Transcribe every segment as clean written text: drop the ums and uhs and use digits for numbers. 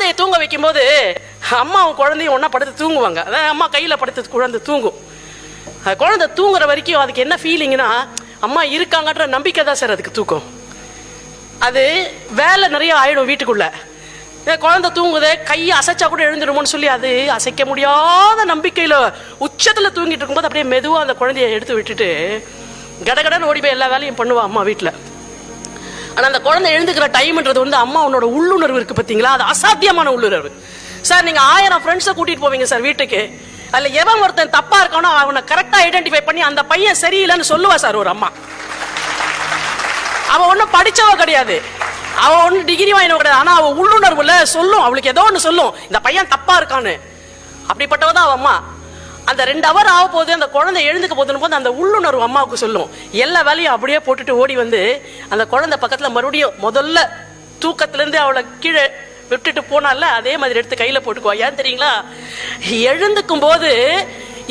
குழந்தைய தூங்க வைக்கும் போது அம்மாவும் குழந்தையும் ஒன்னா படுத்து தூங்குவாங்க. அதான் அம்மா கையில படுத்து குழந்தை தூங்கும். குழந்தை தூங்குற வரைக்கும் அதுக்கு என்ன ஃபீலிங்னா, அம்மா இருக்காங்கன்ற நம்பிக்கை தான் சார் அதுக்கு தூக்கம். அது வேலை நிறைய ஆயிடும் வீட்டுக்குள்ள. குழந்தை தூங்குதே, கையை அசைச்சா கூட எழுந்துடுமோன்னு சொல்லி அது அசைக்க முடியாத நம்பிக்கையில உச்சத்துல தூங்கிட்டு இருக்கும்போது அப்படியே மெதுவா அந்த குழந்தைய எடுத்து விட்டுட்டு கடகடன்னு ஓடி போய் எல்லா வேலையும் பண்ணுவா அம்மா வீட்டுல. ஆனா அந்த குழந்தை எழுந்துக்கிற டைம்ன்றது வந்து அம்மா உன்னோட உள்ளுணர்வு இருக்கு பாத்தீங்களா, அது அசாத்தியமான உள்ளுணர்வு சார். நீங்க 1000 ஃப்ரெண்ட்ஸை கூட்டிட்டு போவீங்க சார் வீட்டுக்கு, அதுல எவன் ஒருத்தன் தப்பா இருக்கானோ அவனை கரெக்டா ஐடென்டிஃபை பண்ணி அந்த பையன் சரியில்லைன்னு சொல்லுவா சார் ஒரு அம்மா. அவன் ஒன்னும் படிச்சவ கிடையாது, அவன் ஒன்னும் டிகிரி வாங்கினவ கிடையாது, ஆனா அவன் உள்ளுணர்வுல சொல்லும், அவளுக்கு ஏதோ ஒன்று சொல்லும் இந்த பையன் தப்பா இருக்கான்னு. அப்படிப்பட்டவதான் அவன் அம்மா. அந்த 2 ஹவர் ஆக போது அந்த குழந்தை எழுந்துக்க போதுன்னு போது அந்த உள்ளுணர்வு அம்மாவுக்கு சொல்லும். எல்லா வேலையும் அப்படியே போட்டுட்டு ஓடி வந்து அந்த குழந்தை பக்கத்துல மறுபடியும் முதல்ல தூக்கத்துல இருந்து அவளை கீழே விட்டுட்டு போனால அதே மாதிரி எடுத்து கையில போட்டுக்குவா. ஏன் தெரியுங்களா, எழுந்துக்கும் போது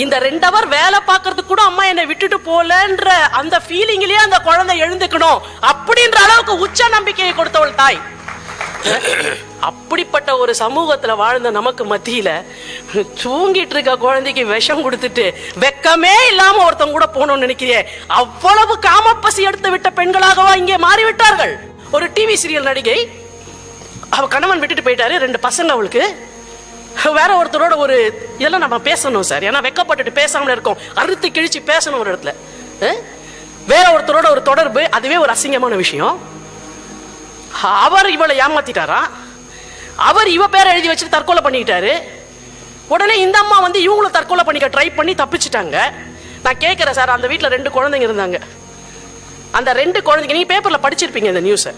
இந்த 2 ஹவர் வேலை பார்க்கறதுக்கு கூட அம்மா என்னை விட்டுட்டு போலன்ற அந்த ஃபீலிங்லயே அந்த குழந்தை எழுந்துக்கணும் அப்படின்ற அளவுக்கு உச்ச நம்பிக்கையை கொடுத்தவள் தாய். அப்படிப்பட்ட ஒரு சமூகத்துல வாழ்ந்த நமக்கு மத்தியில தூங்கிட்டு இருக்க குழந்தைக்கு விஷம் கொடுத்துட்டு வெக்கமே இல்லாம ஒருத்தங்க கூட போகணும்னு நினைக்கிறேன். அவ்வளவு காமப்பசி எடுத்து விட்ட பெண்களாகவா இங்கே மாறிவிட்டார்கள். ஒரு டிவி சீரியல் நடிகை, அவ கணவன் விட்டுட்டு போயிட்டாரு, 2 பசங்க அவளுக்கு. வேற ஒருத்தரோட ஒரு இதெல்லாம் நம்ம பேசணும் சார், ஏன்னா வெக்கப்பட்டுட்டு பேசாமல இருக்கோம், அறுத்து கிழிச்சு பேசணும் ஒரு இடத்துல. வேற ஒருத்தரோட ஒரு தொடர்பு, அதுவே ஒரு அசிங்கமான விஷயம். அவர் இவளை ஏமாத்திட்டாரா, அவர் இவ பேரை எழுதி வச்சுட்டு தற்கொலை பண்ணிக்கிட்டாரு. உடனே இந்த அம்மா வந்து இவங்களும் தற்கொலை பண்ணிக்க ட்ரை பண்ணி தப்பிச்சுட்டாங்க. நான் கேட்கிறேன் சார், அந்த வீட்டில் 2 குழந்தைங்க இருந்தாங்க. அந்த 2 குழந்தைங்க நீங்க பேப்பர்ல படிச்சிருப்பீங்க இந்த நியூஸை.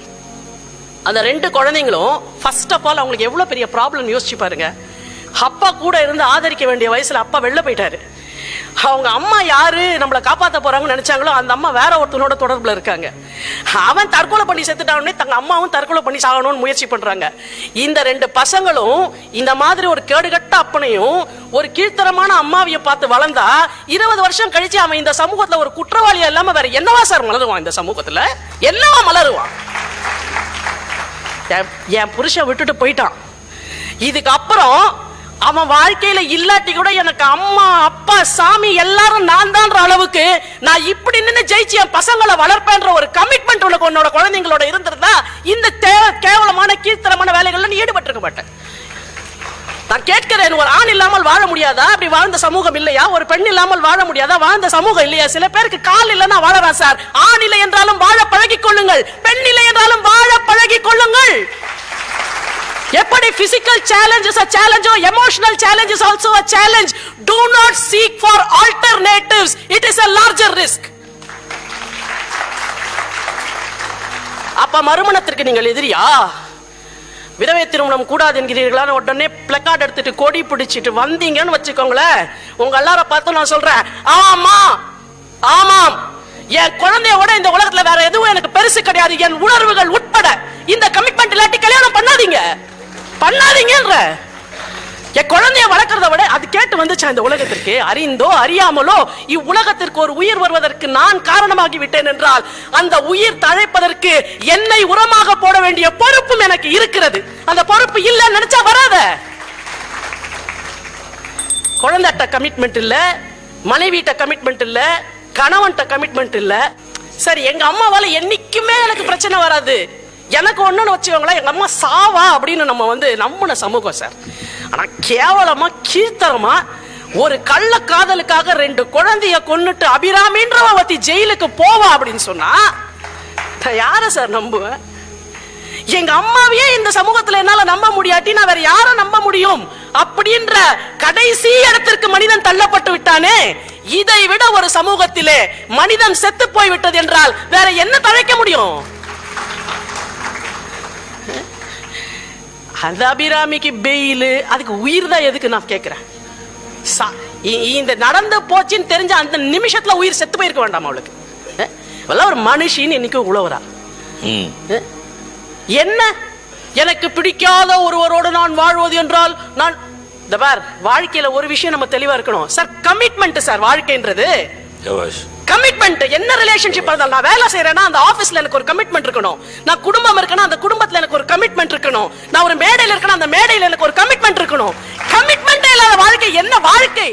அந்த 2 குழந்தைங்களும் ஃபர்ஸ்ட் ஆஃப் ஆல் அவங்களுக்கு எவ்வளவு பெரிய ப்ராப்ளம் யோசிச்சு பாருங்க. அப்பா கூட இருந்து ஆதரிக்க வேண்டிய வயசுல அப்பா வெளில போயிட்டாரு. அவங்க அம்மா யாரு நம்மளை காப்பாற்ற போறாங்கன்னு நினைச்சாங்களோ அந்த அம்மா வேற ஒருத்தனோட தொடர்புல இருக்காங்க. அவன் தற்கொலை பண்ணி செத்துட்டானே தங்க அம்மாவும் தற்கொலை பண்ணி சாகணும்னு முயற்சி பண்றாங்க. இந்த 2 பசங்களும் இந்த மாதிரி ஒரு கேடுகட்ட அப்பனையும் ஒரு கீழ்த்தரமான அம்மாவையும் பார்த்து வளர்ந்தா 20 வருஷம் கழிச்சு அவன் இந்த சமூகத்துல ஒரு குற்றவாளியா இல்லாம வேற என்னவா சார் மலருவான்? இந்த சமூகத்துல என்னவா மலருவான்? என் புருஷன் விட்டுட்டு போயிட்டான், இதுக்கு அப்புறம் அவன் வாழ்க்கையில இல்லாட்டி கூட எனக்கு அம்மா அப்பா சாமி எல்லாரும் நான் தான்ற அளவுக்கு நான் இப்படி நின்று ஜெயிச்சு என் பசங்களை வளர்ப்பேன்ற ஒரு கமிட்மெண்ட் உனக்கு உன்னோட குழந்தைங்களோட இருந்திருந்தா இந்த கேவலமான கீழ்த்தரமான வேலைகள்ல நீ ஈடுபட்டிருக்க மாட்டேன். நான் கேட்கிறேன், ஒரு ஆண் இல்லாமல் வாழ முடியாதா? அப்படி வாழ்ந்த சமூகம் இல்லையா? ஒரு பெண் இல்லாமல் வாழ முடியாதா? வாழ்ந்த சமூகம் இல்லையா? சில பேருக்கு கால் இல்லைன்னா வாழறான் சார். ஆண் இல்லை என்றாலும் வாழ பழகிக் கொள்ளுங்கள், பெண் இல்லை என்றாலும் வாழ பழகிக் கொள்ளுங்கள். எப்படி physical challenge is a challenge, or emotional challenge is also a challenge. Do not seek for alternatives, it is a larger risk. அப்ப மறுமணத்திற்கு நீங்கள் எதிரியா? விதவை திருமணம் கூடாது என்கிறீர்களான உடனே பிளக்கார்ட் எடுத்துட்டு கொடி பிடிச்சிட்டு வந்தீங்கன்னு வச்சுக்கோங்களேன், உங்க எல்லாரும் பார்த்து நான் சொல்றேன், ஆமா ஆமாம், என் குழந்தையோட இந்த உலகத்துல வேற எதுவும் எனக்கு பெருசு கிடையாது, என் உணர்வுகள் உட்பட. இந்த கமிட்மெண்ட் இல்லாட்டி கல்யாணம் பண்ணாதீங்க பண்ணாதீங்கன்ற. என் குழந்தைய வளர்க்கறத விட அது கேட்டு வந்துச்சா இந்த உலகத்திற்கு, அறிந்தோ அறியாமலோ இவ்வுலகத்திற்கு ஒரு உயிர் வருவதற்கு நான் காரணமாகி விட்டேன் என்றால் அந்த உயிர் தழைப்பதற்கு என்னை உரமாக போட வேண்டிய பொறுப்பும் எனக்கு இருக்கிறது. அந்த பொறுப்பு இல்லைன்னு நினைச்சா வராத. குழந்தைட்ட கமிட்மெண்ட் இல்ல, மனைவிட்ட கமிட்மெண்ட் இல்ல, கணவன்ட்ட கமிட்மெண்ட் இல்ல. சரி, எங்க அம்மாவால என்னைக்குமே எனக்கு பிரச்சனை வராது, எனக்கு ஒண்ணுன்னு வச்சுக்கோங்களேன், எங்க அம்மா சாவா அப்படின்னு நம்ம வந்து நம்பின சமூகம் சார். ஆனா கேவலமா கீழ்த்தரமா ஒரு கள்ள காதலுக்காக 2 குழந்தைய கொன்னுட்டு அபிராமின்றவ பத்தி ஜெயிலுக்கு போவா அப்படின்னு சொன்னா யார சார் நம்புவேன்? எங்க அம்மாவையே இந்த சமூகத்துல என்னால நம்ப முடியாட்டி நான் வேற யார நம்ப முடியும்? அப்படின்ற கடைசி இடத்திற்கு மனிதன் தள்ளப்பட்டு விட்டானே. இதை விட ஒரு சமூகத்திலே மனிதன் செத்து போய் விட்டது என்றால் வேற என்ன தழைக்க முடியும்? அந்த அபிராமிக்கு பெயில், அதுக்கு உயிர் தான் எதுக்கு நான் கேட்கிறேன். இந்த நடந்து போச்சுன்னு தெரிஞ்ச அந்த நிமிஷத்துல உயிர் செத்து போயிருக்க வேண்டாம் அவளுக்கு? ஒரு மனுஷின்னு இன்னைக்கு உழவரா என்ன? எனக்கு பிடிக்காத ஒருவரோடு நான் வாழ்வது என்றால் நான் வாழ்க்கையில ஒரு விஷயம் நம்ம தெளிவா இருக்கணும் சார், கமிட்மெண்ட் சார். வாழ்க்கைன்றது கமிட்மெண்ட் என்ன ரிலேஷன்ஷிப் இருந்தாலும், நான் வேலை செய்யறேன்னா அந்த ஆபீஸ்ல எனக்கு ஒரு கமிட்மெண்ட் இருக்கணும், நான் குடும்பம் இருக்கேன்னா அந்த குடும்பத்துல எனக்கு ஒரு கமிட்மெண்ட் இருக்கணும், நான் ஒரு மேடையில இருக்கேன்னா அந்த மேடையில எனக்கு ஒரு கமிட்மெண்ட் இருக்கணும். கமிட்மெண்ட் இல்லாத வாழ்க்கை என்ன வாழ்க்கை?